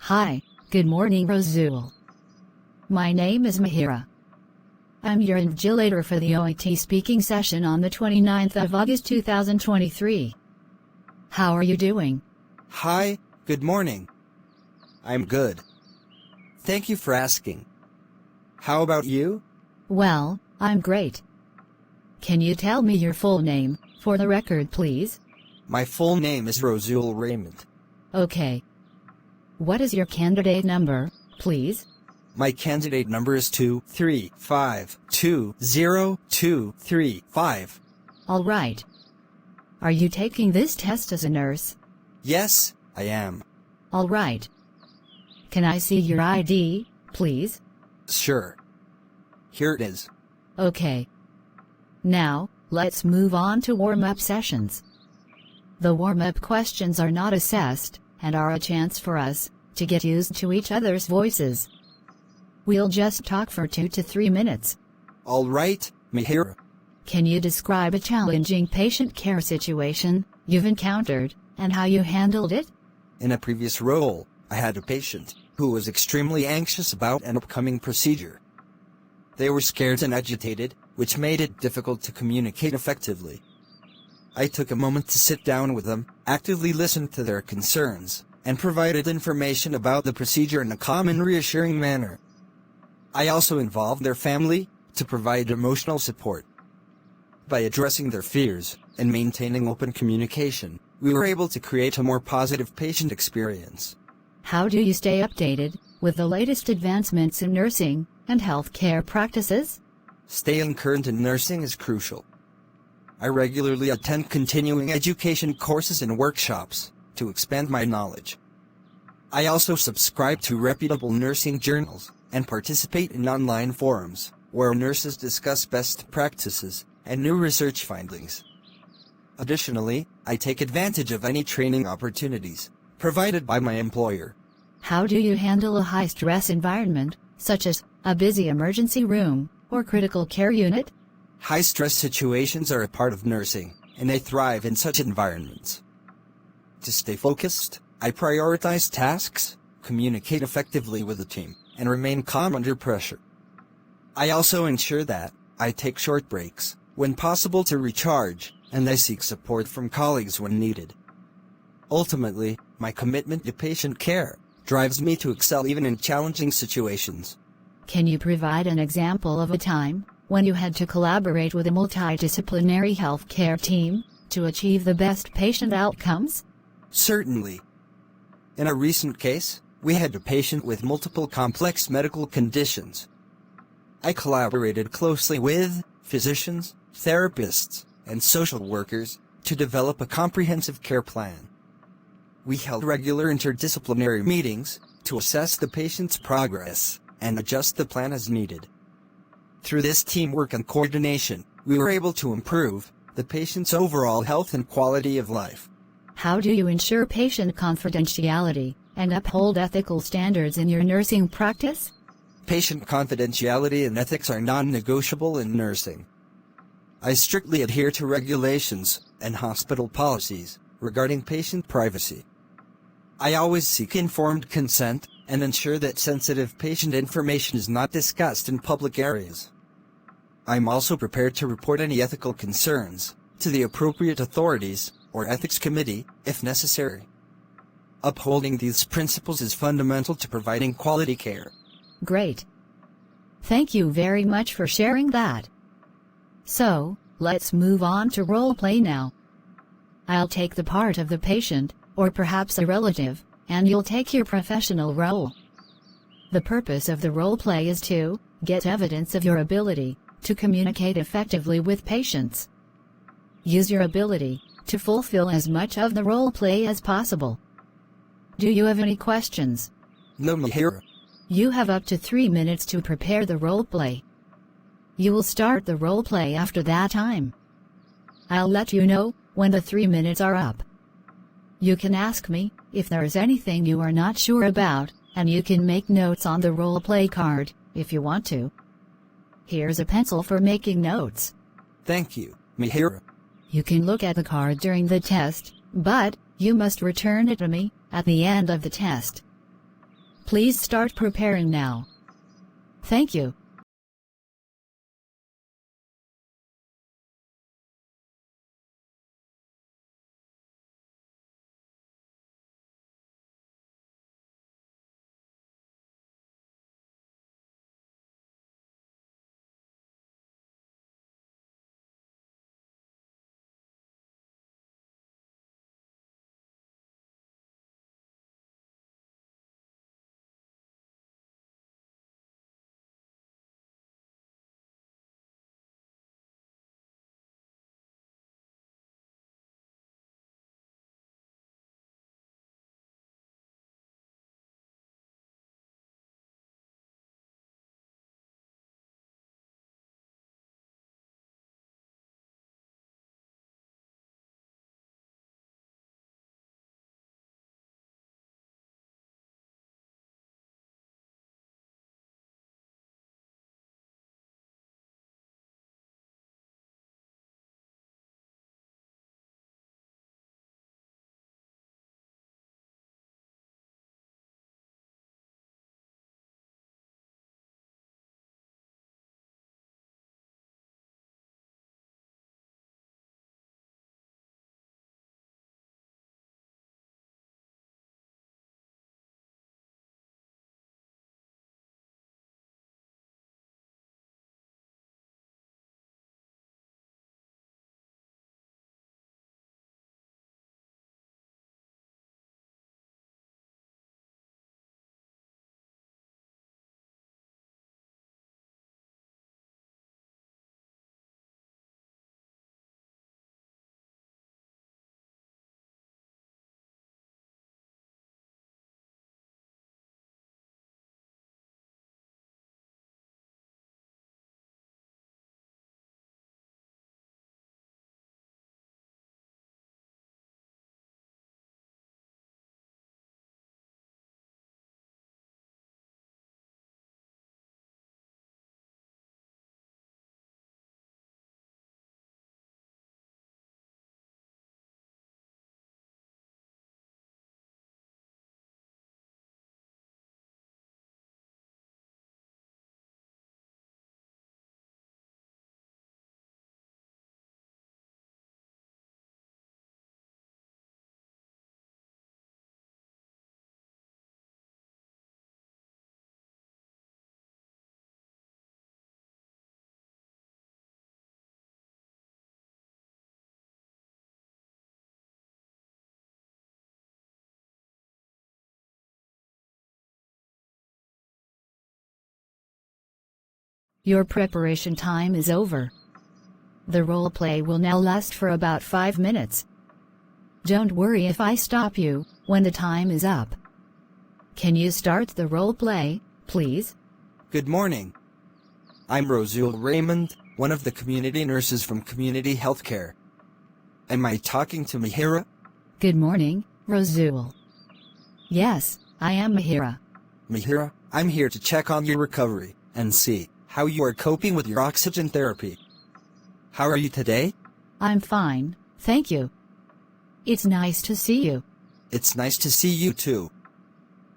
Hi, good morning Rasul. My name is Mihiraa. I'm your invigilator for the OET-speaking session on the 29th of August 2023. How are you doing? Hi, good morning. I'm good. Thank you for asking. How about you? Well, I'm great. Can you tell me your full name, for the record please? My full name is Rasul Raymond. Okay. What is your candidate number, please? My candidate number is 235202235. All right. Are you taking this test as a nurse? Yes, I am. All right. Can I see your ID, please? Sure. Here it is. Okay. Now, let's move on to warm-up sessions. The warm-up questions are not assessed, and are a chance for us to get used to each other's voices. We'll just talk for 2 to 3 minutes. All right, Mihiraa. Can you describe a challenging patient care situation you've encountered, and how you handled it? In a previous role, I had a patient who was extremely anxious about an upcoming procedure. They were scared and agitated, which made it difficult to communicate effectively. I took a moment to sit down with them, actively listened to their concerns, and provided information about the procedure in a calm and reassuring manner. I also involved their family to provide emotional support. By addressing their fears and maintaining open communication, we were able to create a more positive patient experience. How do you stay updated with the latest advancements in nursing and healthcare practices? Staying current in nursing is crucial. I regularly attend continuing education courses and workshops to expand my knowledge. I also subscribe to reputable nursing journals and participate in online forums where nurses discuss best practices and new research findings. Additionally, I take advantage of any training opportunities provided by my employer. How do you handle a high-stress environment, such as a busy emergency room or critical care unit? High-stress situations are a part of nursing, and I thrive in such environments. To stay focused, I prioritize tasks, communicate effectively with the team, and remain calm under pressure. I also ensure that I take short breaks when possible to recharge, and I seek support from colleagues when needed. Ultimately, my commitment to patient care drives me to excel even in challenging situations. Can you provide an example of a time when you had to collaborate with a multidisciplinary healthcare team to achieve the best patient outcomes? Certainly. In a recent case, we had a patient with multiple complex medical conditions. I collaborated closely with physicians, therapists, and social workers to develop a comprehensive care plan. We held regular interdisciplinary meetings to assess the patient's progress and adjust the plan as needed. Through this teamwork and coordination, we were able to improve the patient's overall health and quality of life. How do you ensure patient confidentiality and uphold ethical standards in your nursing practice? Patient confidentiality and ethics are non-negotiable in nursing. I strictly adhere to regulations and hospital policies regarding patient privacy. I always seek informed consent and ensure that sensitive patient information is not discussed in public areas. I'm also prepared to report any ethical concerns to the appropriate authorities or ethics committee if necessary. Upholding these principles is fundamental to providing quality care. Great. Thank you very much for sharing that. So, let's move on to role play now. I'll take the part of the patient, or perhaps a relative, and you'll take your professional role. The purpose of the role play is to get evidence of your ability to communicate effectively with patients. Use your ability to fulfill as much of the role play as possible. Do you have any questions? No, Mihiraa. You have up to 3 minutes to prepare the role play. You will start the role play after that time. I'll let you know when the 3 minutes are up. You can ask me if there is anything you are not sure about, and you can make notes on the role play card if you want to. Here's a pencil for making notes. Thank you, Mihiraa. You can look at the card during the test, but you must return it to me at the end of the test. Please start preparing now. Thank you. Your preparation time is over. The role play will now last for about 5 minutes. Don't worry if I stop you when the time is up. Can you start the role play, please? Good morning. I'm Rosul Raymond, one of the community nurses from Community Healthcare. Am I talking to Mihiraa? Good morning, Rosul. Yes, I am Mihiraa. Mihiraa, I'm here to check on your recovery and see how you are coping with your oxygen therapy. How are you today? I'm fine, thank you. It's nice to see you. It's nice to see you too.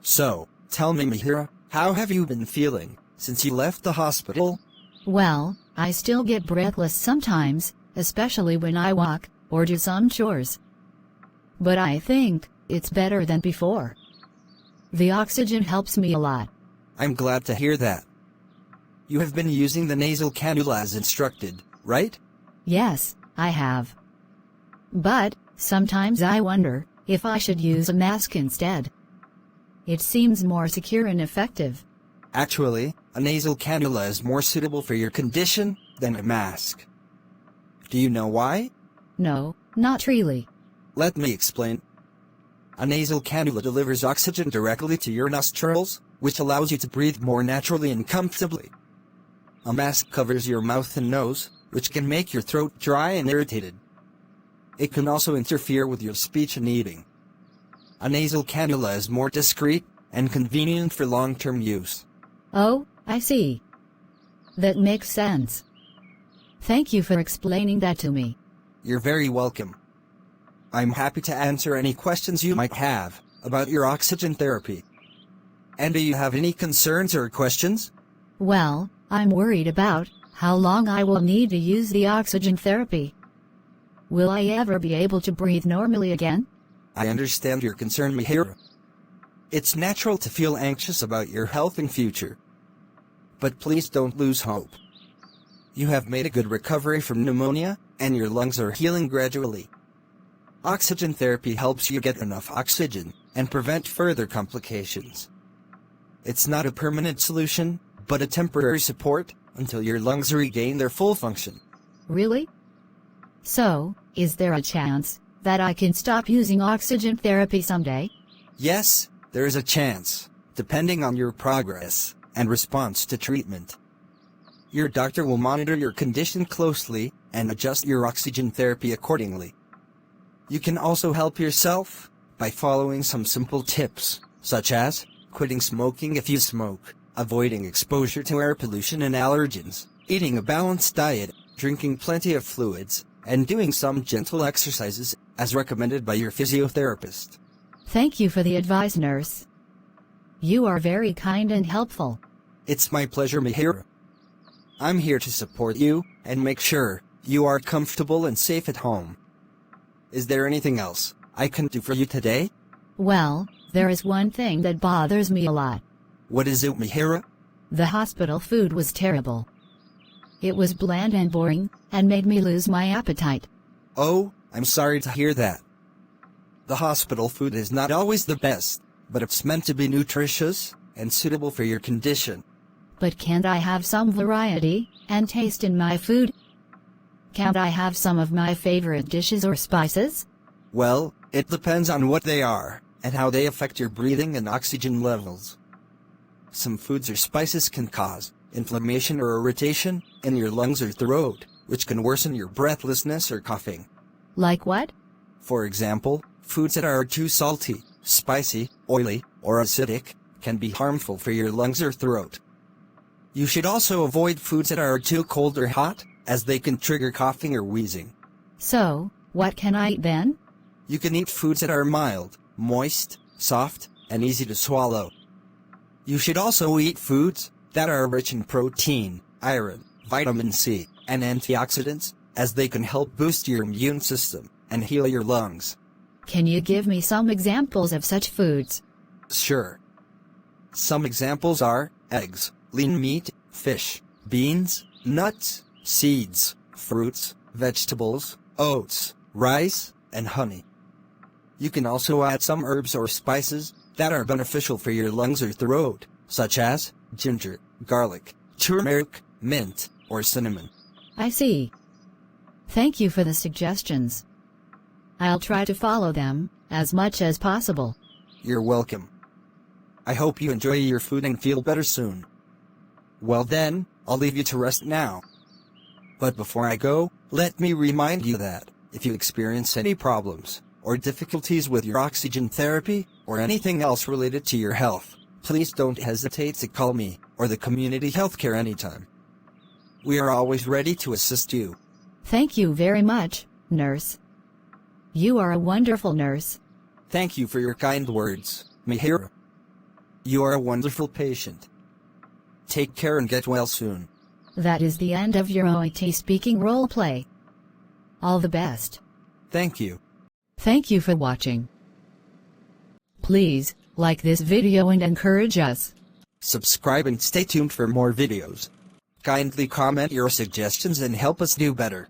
So, tell me, Mihiraa, how have you been feeling since you left the hospital? Well, I still get breathless sometimes, especially when I walk or do some chores. But I think it's better than before. The oxygen helps me a lot. I'm glad to hear that. You have been using the nasal cannula as instructed, right? Yes, I have. But sometimes I wonder if I should use a mask instead. It seems more secure and effective. Actually, a nasal cannula is more suitable for your condition than a mask. Do you know why? No, not really. Let me explain. A nasal cannula delivers oxygen directly to your nostrils, which allows you to breathe more naturally and comfortably. A mask covers your mouth and nose, which can make your throat dry and irritated. It can also interfere with your speech and eating. A nasal cannula is more discreet and convenient for long-term use. Oh, I see. That makes sense. Thank you for explaining that to me. You're very welcome. I'm happy to answer any questions you might have about your oxygen therapy. And do you have any concerns or questions? Well, I'm worried about how long I will need to use the oxygen therapy. Will I ever be able to breathe normally again? I understand your concern, Mihiraa. It's natural to feel anxious about your health and future. But please don't lose hope. You have made a good recovery from pneumonia, and your lungs are healing gradually. Oxygen therapy helps you get enough oxygen and prevent further complications. It's not a permanent solution, but a temporary support until your lungs regain their full function. Really? So, is there a chance that I can stop using oxygen therapy someday? Yes, there is a chance, depending on your progress and response to treatment. Your doctor will monitor your condition closely and adjust your oxygen therapy accordingly. You can also help yourself by following some simple tips, such as quitting smoking if you smoke, avoiding exposure to air pollution and allergens, eating a balanced diet, drinking plenty of fluids, and doing some gentle exercises as recommended by your physiotherapist. Thank you for the advice, nurse. You are very kind and helpful. It's my pleasure, Mihiraa. I'm here to support you and make sure you are comfortable and safe at home. Is there anything else I can do for you today? Well, there is one thing that bothers me a lot. What is it, Mihiraa? The hospital food was terrible. It was bland and boring, and made me lose my appetite. Oh, I'm sorry to hear that. The hospital food is not always the best, but it's meant to be nutritious and suitable for your condition. But can't I have some variety and taste in my food? Can't I have some of my favorite dishes or spices? Well, it depends on what they are and how they affect your breathing and oxygen levels. Some foods or spices can cause inflammation or irritation in your lungs or throat, which can worsen your breathlessness or coughing. Like what? For example, foods that are too salty, spicy, oily, or acidic can be harmful for your lungs or throat. You should also avoid foods that are too cold or hot, as they can trigger coughing or wheezing. So, what can I eat then? You can eat foods that are mild, moist, soft, and easy to swallow. You should also eat foods that are rich in protein, iron, vitamin C, and antioxidants, as they can help boost your immune system and heal your lungs. Can you give me some examples of such foods? Sure. Some examples are eggs, lean meat, fish, beans, nuts, seeds, fruits, vegetables, oats, rice, and honey. You can also add some herbs or spices that are beneficial for your lungs or throat, such as ginger, garlic, turmeric, mint, or cinnamon. I see. Thank you for the suggestions. I'll try to follow them as much as possible. You're welcome. I hope you enjoy your food and feel better soon. Well then, I'll leave you to rest now. But before I go, let me remind you that, if you experience any problems or difficulties with your oxygen therapy or anything else related to your health, please don't hesitate to call me or the community healthcare anytime. We are always ready to assist you. Thank you very much, nurse. You are a wonderful nurse. Thank you for your kind words, Mihiraa. You are a wonderful patient. Take care and get well soon. That is the end of your OET-speaking roleplay. All the best. Thank you. Thank you for watching. Please, like this video and encourage us. Subscribe and stay tuned for more videos. Kindly comment your suggestions and help us do better.